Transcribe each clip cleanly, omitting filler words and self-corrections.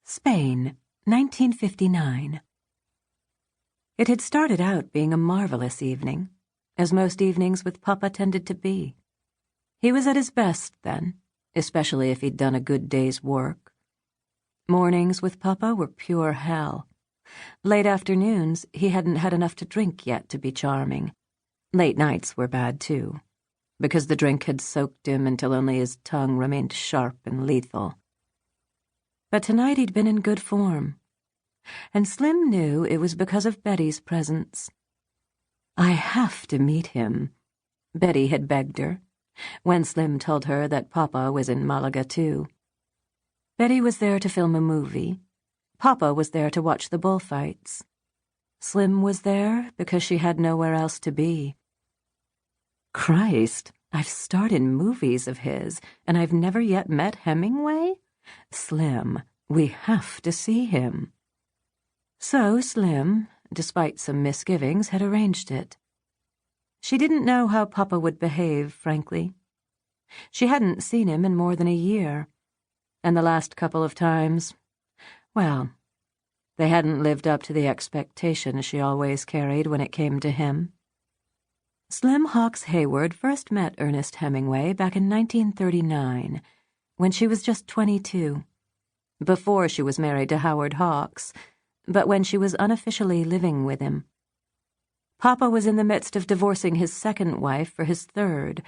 Spain, 1959. It had started out being a marvelous evening, as most evenings with Papa tended to be. He was at his best then, especially if he'd done a good day's work. Mornings with Papa were pure hell. Late afternoons, he hadn't had enough to drink yet to be charming. Late nights were bad too, because the drink had soaked him until only his tongue remained sharp and lethal. But tonight he'd been in good form, and Slim knew it was because of Betty's presence. "I have to meet him," Betty had begged her, when Slim told her that Papa was in Malaga too. Betty was there to film a movie. Papa was there to watch the bullfights. Slim was there because she had nowhere else to be. "Christ, I've starred in movies of his, and I've never yet met Hemingway? Slim, we have to see him." So Slim, despite some misgivings, had arranged it. She didn't know how Papa would behave, frankly. She hadn't seen him in more than a year, and the last couple of times, well, they hadn't lived up to the expectations she always carried when it came to him. Slim Hawks Hayward first met Ernest Hemingway back in 1939, when she was just 22, before she was married to Howard Hawks, but when she was unofficially living with him. Papa was in the midst of divorcing his second wife for his third,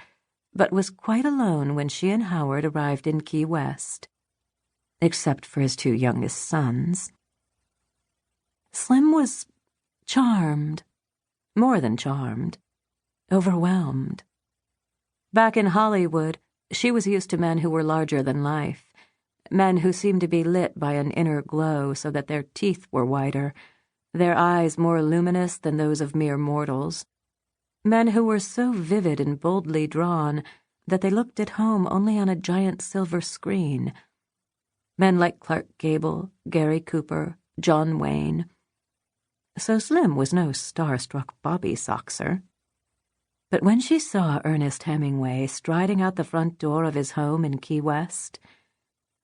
but was quite alone when she and Howard arrived in Key West, except for his two youngest sons. Slim was charmed, more than charmed, overwhelmed. Back in Hollywood, she was used to men who were larger than life, men who seemed to be lit by an inner glow so that their teeth were whiter, their eyes more luminous than those of mere mortals, men who were so vivid and boldly drawn that they looked at home only on a giant silver screen, men like Clark Gable, Gary Cooper, John Wayne. So Slim was no starstruck Bobby Soxer. But when she saw Ernest Hemingway striding out the front door of his home in Key West,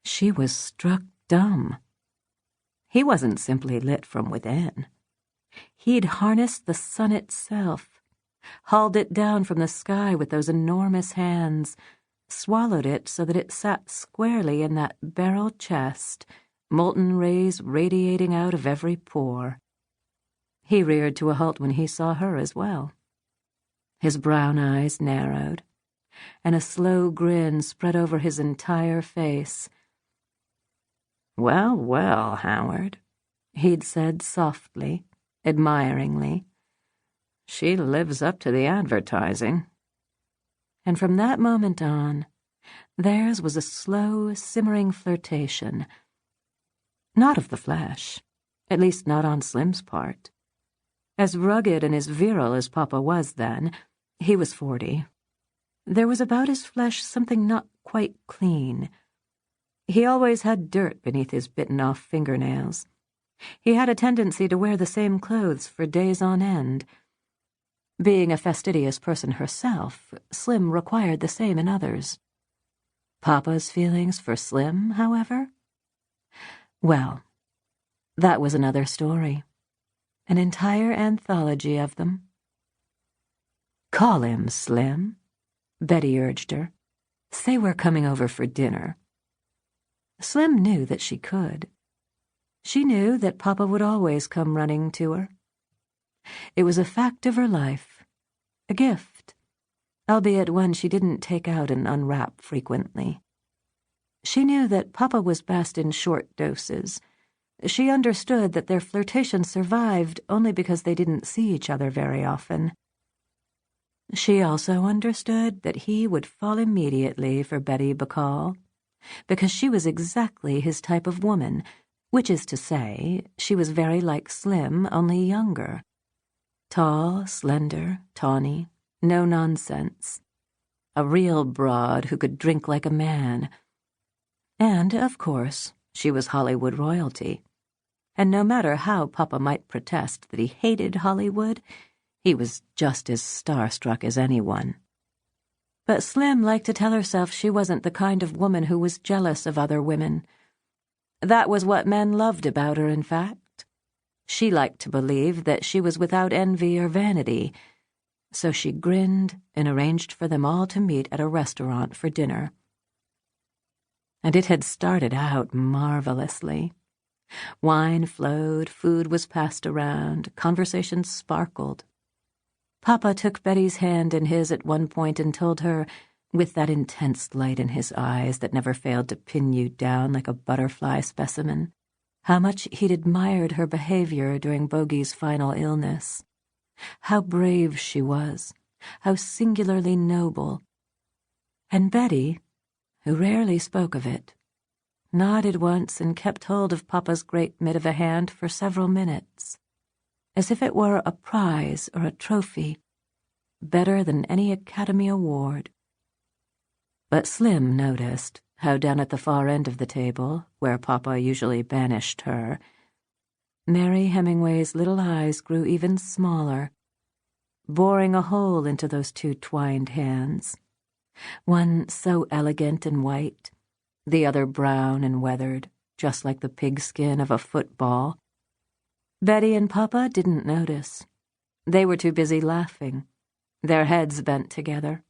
she was struck dumb. He wasn't simply lit from within. He'd harnessed the sun itself, hauled it down from the sky with those enormous hands, swallowed it so that it sat squarely in that barrel chest, molten rays radiating out of every pore. He reared to a halt when he saw her as well. His brown eyes narrowed, and a slow grin spread over his entire face. "Well, well, Howard," he'd said softly, admiringly. "She lives up to the advertising." And from that moment on, theirs was a slow, simmering flirtation. Not of the flesh, at least not on Slim's part. As rugged and as virile as Papa was then, he was 40. There was about his flesh something not quite clean. He always had dirt beneath his bitten-off fingernails. He had a tendency to wear the same clothes for days on end. Being a fastidious person herself, Slim required the same in others. Papa's feelings for Slim, however? Well, that was another story. An entire anthology of them. "Call him, Slim," Betty urged her. "Say we're coming over for dinner." Slim knew that she could. She knew that Papa would always come running to her. It was a fact of her life, a gift, albeit one she didn't take out and unwrap frequently. She knew that Papa was best in short doses. She understood that their flirtation survived only because they didn't see each other very often. She also understood that he would fall immediately for Betty Bacall, because she was exactly his type of woman, which is to say, she was very like Slim, only younger. Tall, slender, tawny, no nonsense. A real broad who could drink like a man. And, of course, she was Hollywood royalty. And no matter how Papa might protest that he hated Hollywood, he was just as starstruck as anyone. But Slim liked to tell herself she wasn't the kind of woman who was jealous of other women. That was what men loved about her, in fact. She liked to believe that she was without envy or vanity, so she grinned and arranged for them all to meet at a restaurant for dinner. And it had started out marvelously. Wine flowed, food was passed around, conversation sparkled. Papa took Betty's hand in his at one point and told her, with that intense light in his eyes that never failed to pin you down like a butterfly specimen, how much he'd admired her behavior during Bogey's final illness. How brave she was, how singularly noble. And Betty, who rarely spoke of it, nodded once and kept hold of Papa's great mitt of a hand for several minutes, as if it were a prize or a trophy, better than any Academy Award. But Slim noticed how down at the far end of the table, where Papa usually banished her, Mary Hemingway's little eyes grew even smaller, boring a hole into those two twined hands, one so elegant and white, the other brown and weathered, just like the pigskin of a football. Betty and Papa didn't notice. They were too busy laughing, their heads bent together,